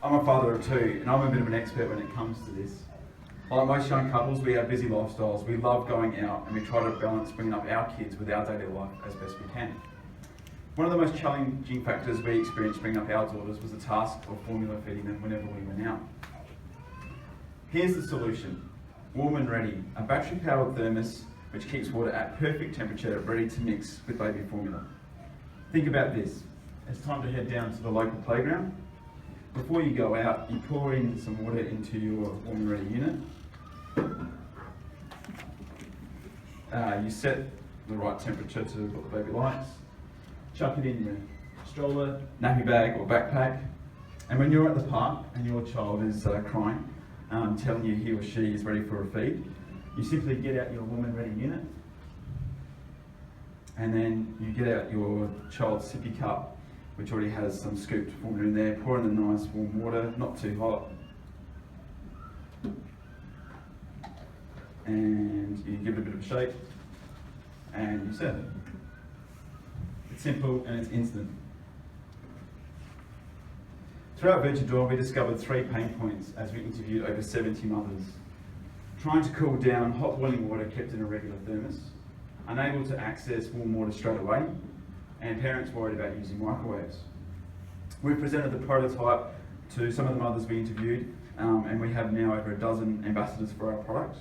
I'm a father of two, and I'm a bit of an expert when it comes to this. Like most young couples, we have busy lifestyles. We love going out, and we try to balance bringing up our kids with our daily life as best we can. One of the most challenging factors we experienced bringing up our daughters was the task of formula feeding them whenever we went out. Here's the solution. Warm and Ready, a battery-powered thermos which keeps water at perfect temperature, ready to mix with baby formula. Think about this. It's time to head down to the local playground. Before you go out, you pour in some water into your Warm and Ready unit. You set the right temperature to what the baby likes. Chuck it in your stroller, nappy bag or backpack. And when you're at the park and your child is crying, telling you he or she is ready for a feed, you simply get out your Warm and Ready unit, and then you get out your child's sippy cup, which already has some scooped formula in there. Pour in the nice warm water, not too hot. And you give it a bit of a shake, and you serve it. It's simple and it's instant. Throughout Venture Dawn, we discovered 3 pain points as we interviewed over 70 mothers. Trying to cool down hot boiling water kept in a regular thermos, unable to access warm water straight away, and parents worried about using microwaves. We presented the prototype to some of the mothers we interviewed, and we have now over a dozen ambassadors for our product.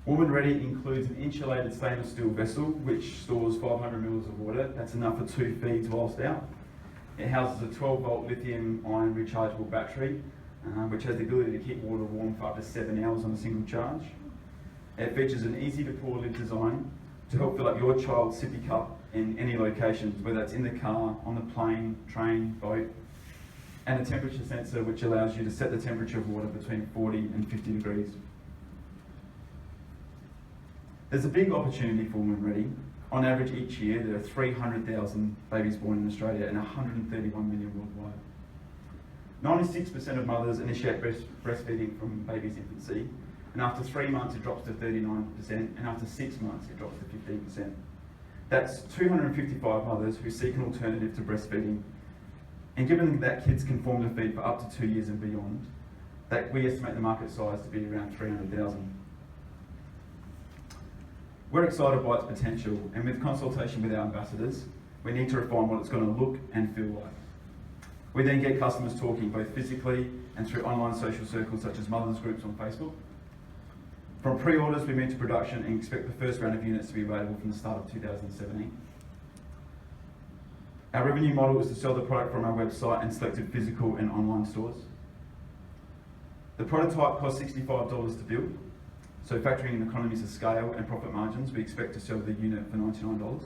Warm and Ready includes an insulated stainless steel vessel which stores 500 mils of water. That's enough for 2 feeds whilst out. It houses a 12-volt lithium-ion rechargeable battery, which has the ability to keep water warm for up to 7 hours on a single charge. It features an easy-to-pour lid design to help fill up your child's sippy cup in any location, whether that's in the car, on the plane, train, boat, and a temperature sensor which allows you to set the temperature of water between 40 and 50 degrees. There's a big opportunity for Warm and Ready. On average each year there are 300,000 babies born in Australia and 131 million worldwide. 96% of mothers initiate breastfeeding from baby's infancy, and after 3 months it drops to 39%, and after 6 months it drops to 15%. That's 255 mothers who seek an alternative to breastfeeding, and given that kids can formula feed for up to 2 years and beyond, that we estimate the market size to be around 300,000. We're excited by its potential, and with consultation with our ambassadors, we need to refine what it's going to look and feel like. We then get customers talking both physically and through online social circles such as mothers groups on Facebook. From pre-orders, we move to production and expect the first round of units to be available from the start of 2017. Our revenue model is to sell the product from our website and selected physical and online stores. The prototype costs $65 to build, so factoring in economies of scale and profit margins, we expect to sell the unit for $99.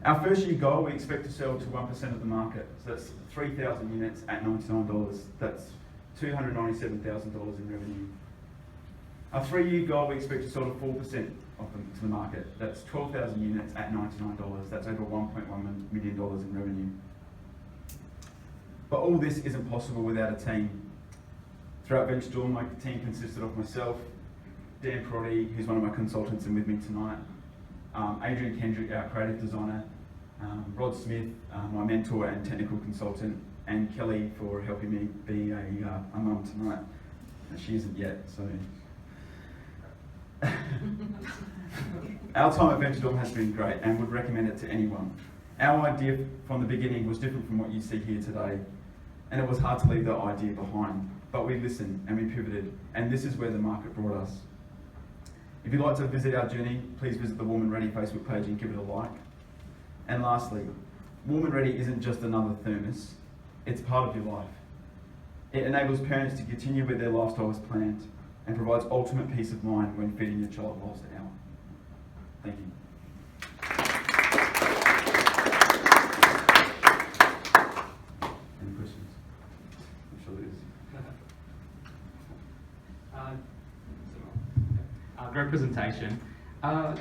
Our first year goal, we expect to sell to 1% of the market, so that's 3,000 units at $99. That's $297,000 in revenue. Our 3-year goal, we expect to sell to 4% of them to the market. That's 12,000 units at $99. That's over $1.1 million in revenue. But all this isn't possible without a team. Throughout Venture Dawn, my team consisted of myself, Dan Proddy, who's one of my consultants and with me tonight, Adrian Kendrick, our creative designer, Rod Smith, my mentor and technical consultant, and Kelly for helping me be a mum tonight. She isn't yet, so. Our time at Venture Dawn has been great and would recommend it to anyone. Our idea from the beginning was different from what you see here today, and it was hard to leave that idea behind. But we listened and we pivoted, and this is where the market brought us. If you'd like to visit our journey, please visit the Warm and Ready Facebook page and give it a like. And lastly, Warm and Ready isn't just another thermos, it's part of your life. It enables parents to continue with their lifestyle as planned and provides ultimate peace of mind when feeding your child whilst out. Thank you. Any questions? I'm sure there is. Great presentation.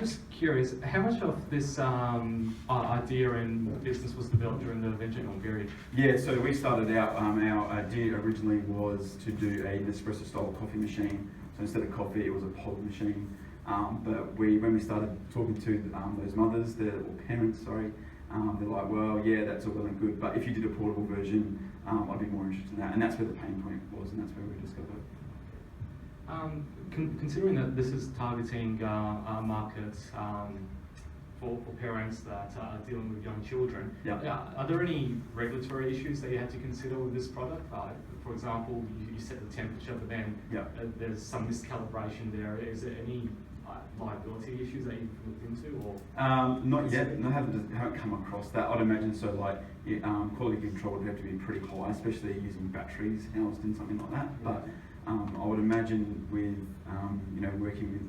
Just curious, how much of this idea and business was developed during the Venture Dawn period? Yeah, so we started out, our idea originally was to do an espresso style coffee machine. So instead of coffee, it was a pod machine. But when we started talking to those mothers, or parents, sorry, they're like, well, yeah, that's all well and good, but if you did a portable version, I'd be more interested in that. And that's where the pain point was, and that's where we discovered it. Considering that this is targeting markets for parents that are dealing with young children, are there any regulatory issues that you had to consider with this product? For example, you set the temperature, but then there's some miscalibration there. Is there any liability issues that you've looked into, or? Not yet. No, haven't come across that. I'd imagine so. Like quality control would have to be pretty high, especially using batteries housed in something like that. But I would imagine with working with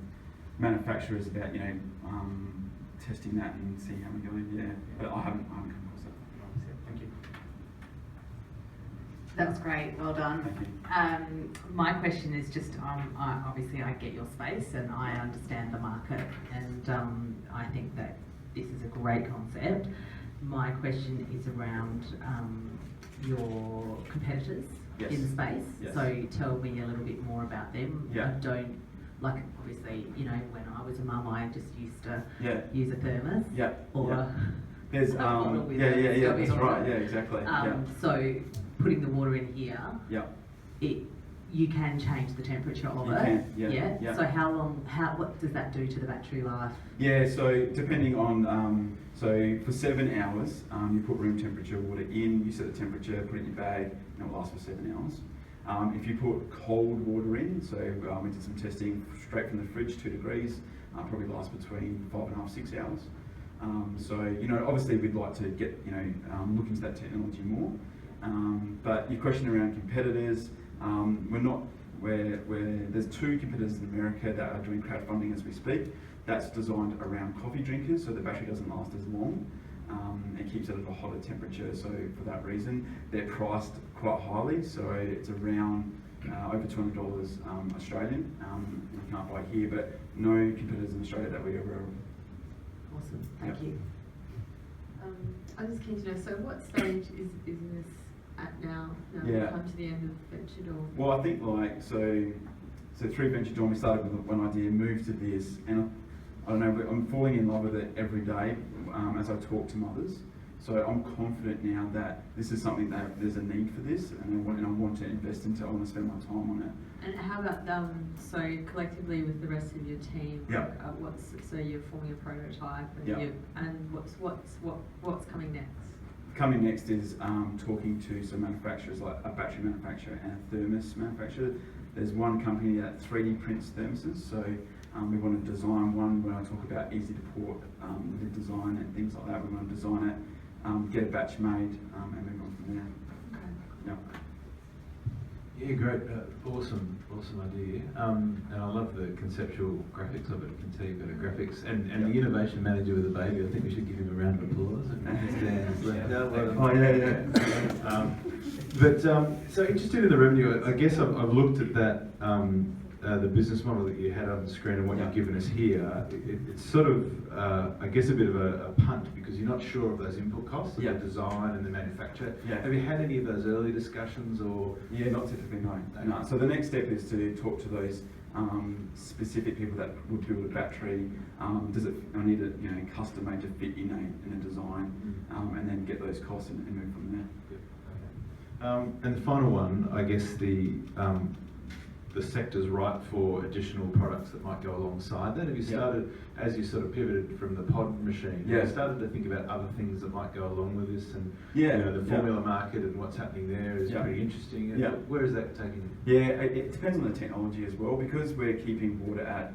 manufacturers about testing that and seeing how we go. Yeah, but I haven't come across that. Thank you. That was great, well done. Thank you. My question is just, obviously I get your space and I understand the market, and I think that this is a great concept. My question is around your competitors in the space. Yes. So tell me a little bit more about them. Yeah. I don't, like obviously, when I was a mum, I just used to use a thermos. Yeah. Or there's a bottle with that's right. Yeah, exactly. So putting the water in here, you can change the temperature of it. Yeah. So what does that do to the battery life? Yeah, so depending on, so for 7 hours, you put room temperature water in, you set the temperature, put it in your bag, and it will last for 7 hours. If you put cold water in, so we did some testing straight from the fridge, 2 degrees, probably lasts between 5.5 to 6 hours. So obviously we'd like to get look into that technology more. But your question around competitors, there's 2 competitors in America that are doing crowdfunding as we speak. That's designed around coffee drinkers, so the battery doesn't last as long. It keeps it at a hotter temperature, so for that reason they're priced quite highly, so it's around over $200 Australian. You can't buy here, but no competitors in Australia that we are aware of. Awesome, thank you. I'm just keen to know, so what stage is this at now? We've come to the end of Venture Dawn. Well, I think so through Venture Dawn we started with one idea, moved to this, and I don't know, I'm falling in love with it every day as I talk to mothers. So I'm confident now that this is something that there's a need for this, and I want to invest into. I want to spend my time on it. And how about so collectively with the rest of your team? So you're forming a prototype, and what's coming next? Coming next is talking to some manufacturers, like a battery manufacturer and a thermos manufacturer. There's one company that 3D prints thermoses, so we want to design one. When I talk about easy to port, the design and things like that, we want to design it, get a batch made, and move on from there. Okay. Yeah, great, awesome idea. And I love the conceptual graphics of it. I can tell you've got a graphics and the innovation manager with a baby. I think we should give him a round of applause. But so interested in the revenue. I guess I've looked at that the business model that you had on the screen and what you've given us here. It's sort of I guess a bit of a punt because you're not sure of those input costs, the design and the manufacture. Have you had any of those early discussions or? Yeah, not typically, no. So the next step is to talk to those specific people that would build a battery. Does it? I need it, custom made to fit in a design, and then get those costs and move from there. And the final one, I guess the sector's ripe for additional products that might go alongside that. Have you started, as you sort of pivoted from the pod machine, have you started to think about other things that might go along with this? And the formula market and what's happening there is pretty interesting. Where is that taking you? Yeah, it depends on the technology as well. Because we're keeping water at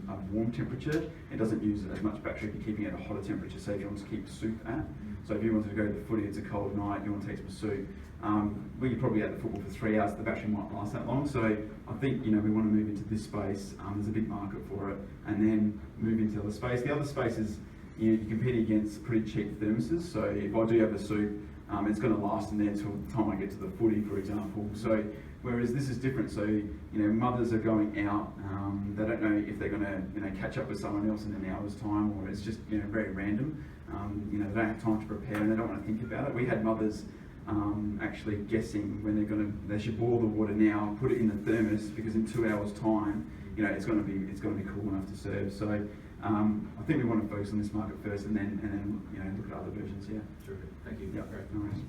a warm temperature, it doesn't use as much battery if you're keeping it at a hotter temperature. So if you want to keep soup at, so if you wanted to go to the footy, it's a cold night, you want to take some soup. Well, you're probably at the football for 3 hours, the battery might last that long. So I think, we want to move into this space. There's a big market for it, and then move into the other space. The other space is, you compete against pretty cheap thermoses. So if I do have a soup, it's going to last in there till the time I get to the footy, for example. So whereas this is different. So, mothers are going out, they don't know if they're going to, catch up with someone else in an hour's time, or it's just, very random. They don't have time to prepare and they don't want to think about it. We had mothers actually guessing when they should boil the water now, put it in the thermos, because in 2 hours time, it's going to be cool enough to serve. So I think we want to focus on this market first, and then look at other versions. Yeah. Terrific. Thank you. Yeah. No worries.